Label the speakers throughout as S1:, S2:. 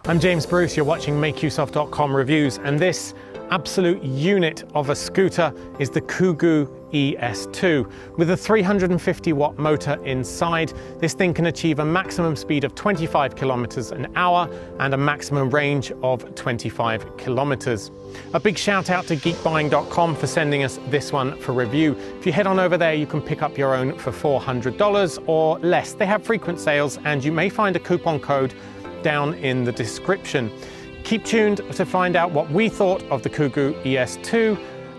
S1: I'm James Bruce, you're watching MakeUseOf.com reviews, and this absolute unit of a scooter is the Kugoo ES2. With a 350 watt motor inside, this thing can achieve a maximum speed of 25 kilometers an hour and a maximum range of 25 kilometers. A big shout out to GeekBuying.com for sending us this one for review. If you head on over there, you can pick up your own for $400 or less. They have frequent sales, and you may find a coupon code down in the description. Keep tuned to find out what we thought of the Kugoo ES2,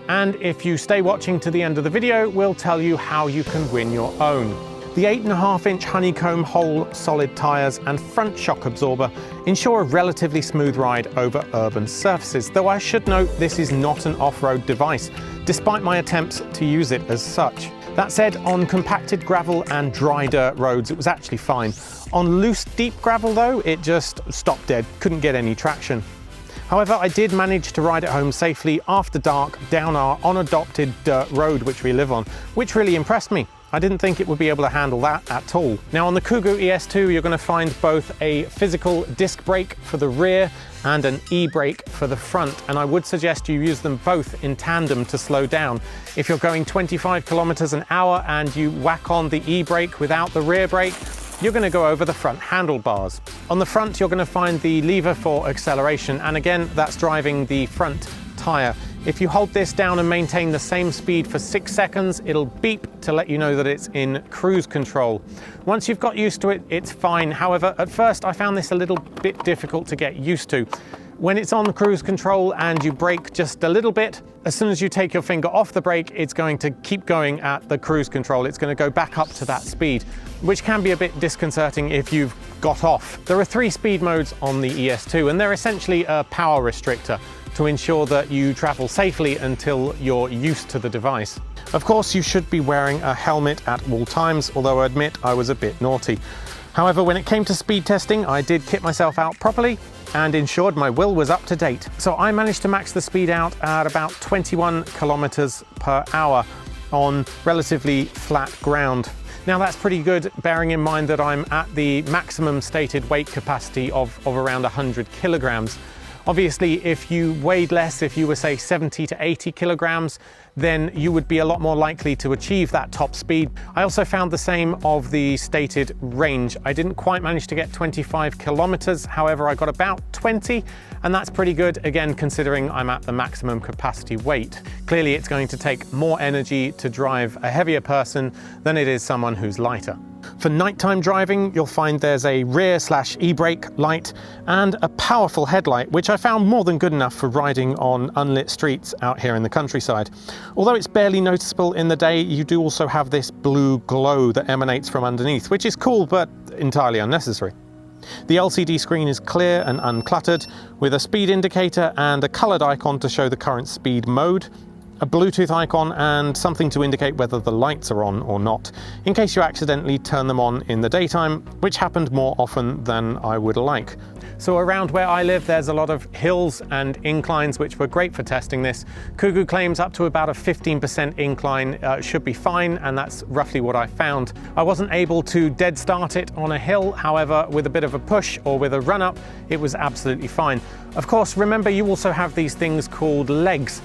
S1: and if you stay watching to the end of the video, we'll tell you how you can win your own. The 8.5-inch honeycomb hole solid tyres and front shock absorber ensure a relatively smooth ride over urban surfaces, though I should note this is not an off-road device, despite my attempts to use it as such. That said, on compacted gravel and dry dirt roads, it was actually fine. On loose, deep gravel though, it just stopped dead, couldn't get any traction. However, I did manage to ride it home safely after dark down our unadopted dirt road which we live on, which really impressed me. I didn't think it would be able to handle that at all. Now on the Kugoo ES2, you're going to find both a physical disc brake for the rear and an e-brake for the front, and I would suggest you use them both in tandem to slow down. If you're going 25 kilometers an hour and you whack on the e-brake without the rear brake, you're going to go over the front handlebars. On the front, you're going to find the lever for acceleration, and again, that's driving the front tire. If you hold this down and maintain the same speed for 6 seconds, it'll beep to let you know that it's in cruise control. Once you've got used to it, it's fine. However, at first I found this a little bit difficult to get used to. When it's on cruise control and you brake just a little bit, as soon as you take your finger off the brake, it's going to keep going at the cruise control. It's going to go back up to that speed, which can be a bit disconcerting if you've got off. There are 3 speed modes on the ES2, and they're essentially a power restrictor to ensure that you travel safely until you're used to the device. Of course, you should be wearing a helmet at all times, although I admit I was a bit naughty. However, when it came to speed testing, I did kit myself out properly and ensured my wheel was up to date. So I managed to max the speed out at about 21 kilometers per hour on relatively flat ground. Now that's pretty good, bearing in mind that I'm at the maximum stated weight capacity of around 100 kilograms. Obviously, if you weighed less, if you were say 70 to 80 kilograms, then you would be a lot more likely to achieve that top speed. I also found the same of the stated range. I didn't quite manage to get 25 kilometers, however, I got about 20, and that's pretty good, again, considering I'm at the maximum capacity weight. Clearly, it's going to take more energy to drive a heavier person than it is someone who's lighter. For nighttime driving, you'll find there's a rear/e-brake light and a powerful headlight, which I found more than good enough for riding on unlit streets out here in the countryside. Although it's barely noticeable in the day, you do also have this blue glow that emanates from underneath, which is cool but entirely unnecessary. The LCD screen is clear and uncluttered, with a speed indicator and a coloured icon to show the current speed mode, a Bluetooth icon, and something to indicate whether the lights are on or not, in case you accidentally turn them on in the daytime, which happened more often than I would like. So around where I live, there's a lot of hills and inclines, which were great for testing this. Kugoo claims up to about a 15% incline should be fine, and that's roughly what I found. I wasn't able to dead start it on a hill, however, with a bit of a push or with a run up, it was absolutely fine. Of course, remember, you also have these things called legs,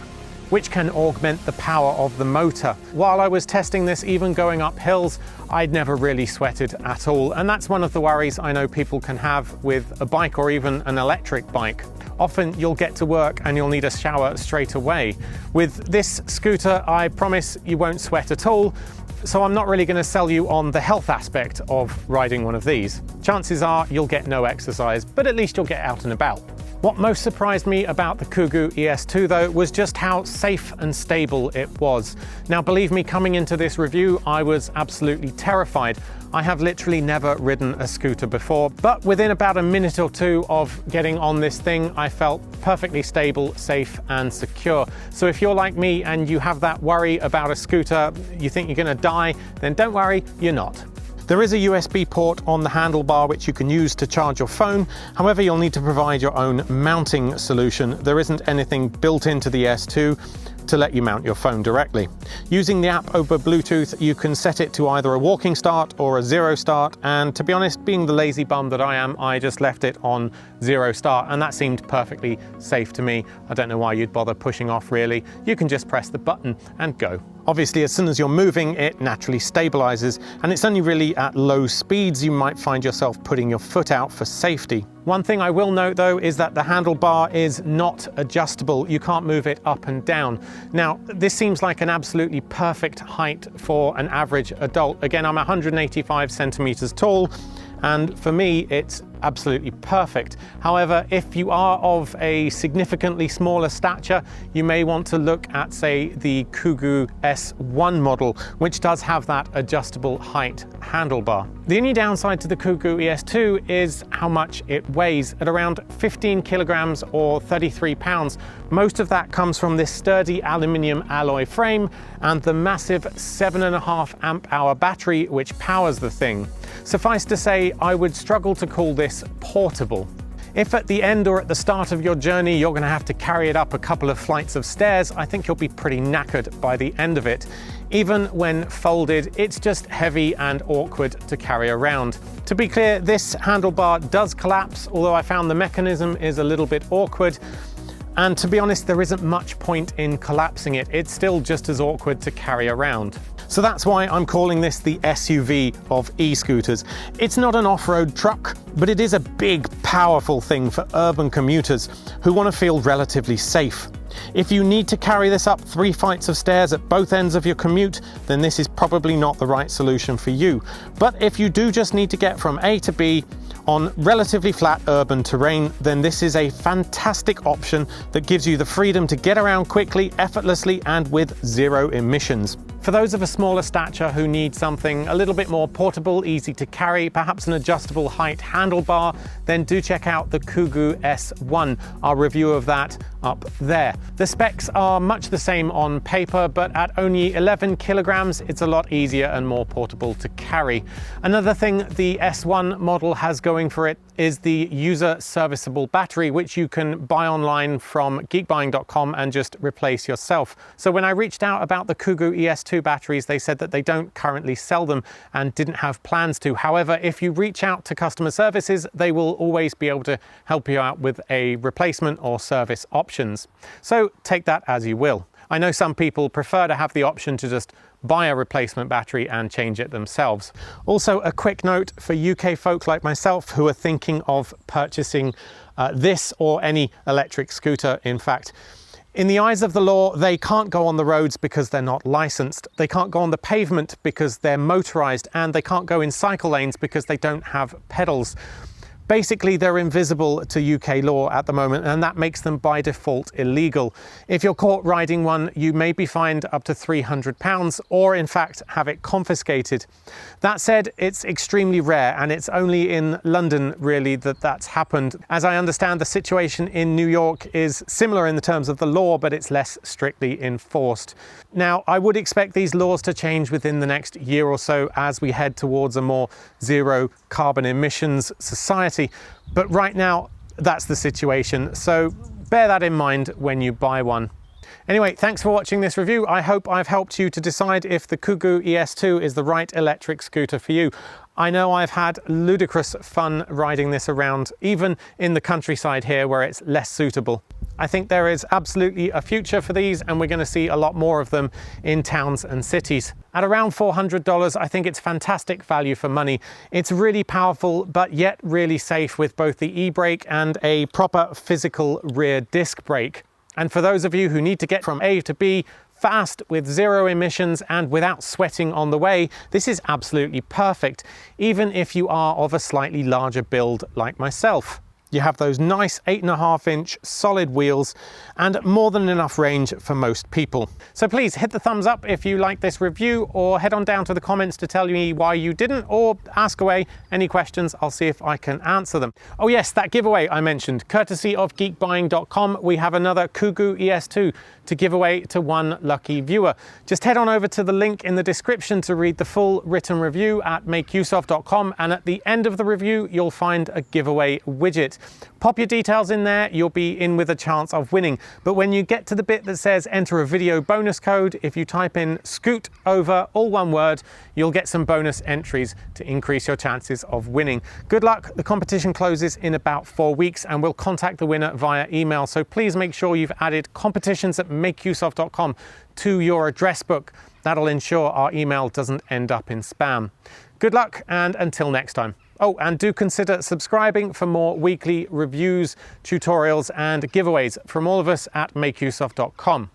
S1: which can augment the power of the motor. While I was testing this, even going up hills, I'd never really sweated at all. And that's one of the worries I know people can have with a bike or even an electric bike. Often you'll get to work and you'll need a shower straight away. With this scooter, I promise you won't sweat at all. So I'm not really going to sell you on the health aspect of riding one of these. Chances are you'll get no exercise, but at least you'll get out and about. What most surprised me about the Kugoo ES2 though was just how safe and stable it was. Now believe me, coming into this review, I was absolutely terrified. I have literally never ridden a scooter before, but within about a minute or two of getting on this thing, I felt perfectly stable, safe and secure. So if you're like me and you have that worry about a scooter, you think you're gonna die, then don't worry, you're not. There is a USB port on the handlebar which you can use to charge your phone. However, you'll need to provide your own mounting solution. There isn't anything built into the S2 to let you mount your phone directly. Using the app over Bluetooth, you can set it to either a walking start or a zero start, and to be honest, being the lazy bum that I am, I just left it on zero start, and that seemed perfectly safe to me. I don't know why you'd bother pushing off really. You can just press the button and go. Obviously, as soon as you're moving, it naturally stabilizes, and it's only really at low speeds you might find yourself putting your foot out for safety. One thing I will note though is that the handlebar is not adjustable. You can't move it up and down. Now, this seems like an absolutely perfect height for an average adult. Again, I'm 185 centimeters tall, and for me, it's absolutely perfect. However, if you are of a significantly smaller stature, you may want to look at, say, the Kugoo ES2 model, which does have that adjustable height handlebar. The only downside to the Kugoo ES2 is how much it weighs. At around 15 kilograms or 33 pounds, most of that comes from this sturdy aluminium alloy frame and the massive 7.5 amp hour battery which powers the thing. Suffice to say, I would struggle to call this portable. If at the end or at the start of your journey you're going to have to carry it up a couple of flights of stairs, I think you'll be pretty knackered by the end of it. Even when folded, it's just heavy and awkward to carry around. To be clear, this handlebar does collapse, although I found the mechanism is a little bit awkward. And to be honest, there isn't much point in collapsing it. It's still just as awkward to carry around. So that's why I'm calling this the SUV of e-scooters. It's not an off-road truck, but it is a big, powerful thing for urban commuters who want to feel relatively safe. If you need to carry this up 3 flights of stairs at both ends of your commute, then this is probably not the right solution for you. But if you do just need to get from A to B on relatively flat urban terrain, then this is a fantastic option that gives you the freedom to get around quickly, effortlessly, and with zero emissions. For those of a smaller stature who need something a little bit more portable, easy to carry, perhaps an adjustable height handlebar, then do check out the Kugoo ES2. Our review of that up there. The specs are much the same on paper, but at only 11 kilograms, it's a lot easier and more portable to carry. Another thing the S1 model has going for it is the user serviceable battery, which you can buy online from GeekBuying.com and just replace yourself. So when I reached out about the Kugoo ES2 batteries, they said that they don't currently sell them and didn't have plans to. However, if you reach out to customer services, they will always be able to help you out with a replacement or service options. So take that as you will. I know some people prefer to have the option to just buy a replacement battery and change it themselves. Also, a quick note for UK folk like myself who are thinking of purchasing this or any electric scooter, in fact. In the eyes of the law, they can't go on the roads because they're not licensed. They can't go on the pavement because they're motorized, and they can't go in cycle lanes because they don't have pedals. Basically, they're invisible to UK law at the moment, and that makes them by default illegal. If you're caught riding one, you may be fined up to £300 or in fact have it confiscated. That said, it's extremely rare, and it's only in London really that that's happened. As I understand, the situation in New York is similar in the terms of the law, but it's less strictly enforced. Now, I would expect these laws to change within the next year or so as we head towards a more zero carbon emissions society. But right now, that's the situation. So bear that in mind when you buy one. Anyway, thanks for watching this review. I hope I've helped you to decide if the Kugoo ES2 is the right electric scooter for you. I know I've had ludicrous fun riding this around, even in the countryside here where it's less suitable. I think there is absolutely a future for these, and we're going to see a lot more of them in towns and cities. At around $400, I think it's fantastic value for money. It's really powerful, but yet really safe with both the e-brake and a proper physical rear disc brake. And for those of you who need to get from A to B fast with zero emissions and without sweating on the way, this is absolutely perfect, even if you are of a slightly larger build like myself. You have those nice 8.5-inch solid wheels and more than enough range for most people. So please hit the thumbs up if you like this review, or head on down to the comments to tell me why you didn't, or ask away any questions. I'll see if I can answer them. Oh yes, that giveaway I mentioned, courtesy of GeekBuying.com, we have another Kugoo ES2 to give away to one lucky viewer. Just head on over to the link in the description to read the full written review at makeuseof.com, and at the end of the review you'll find a giveaway widget. Pop your details in there, you'll be in with a chance of winning. But when you get to the bit that says enter a video bonus code, if you type in Scoot over, all one word, you'll get some bonus entries to increase your chances of winning. Good luck. The competition closes in about 4 weeks and we'll contact the winner via email. So please make sure you've added competitions@makeuseof.com to your address book. That'll ensure our email doesn't end up in spam. Good luck, and until next time. Oh, and do consider subscribing for more weekly reviews, tutorials, and giveaways from all of us at makeuseof.com.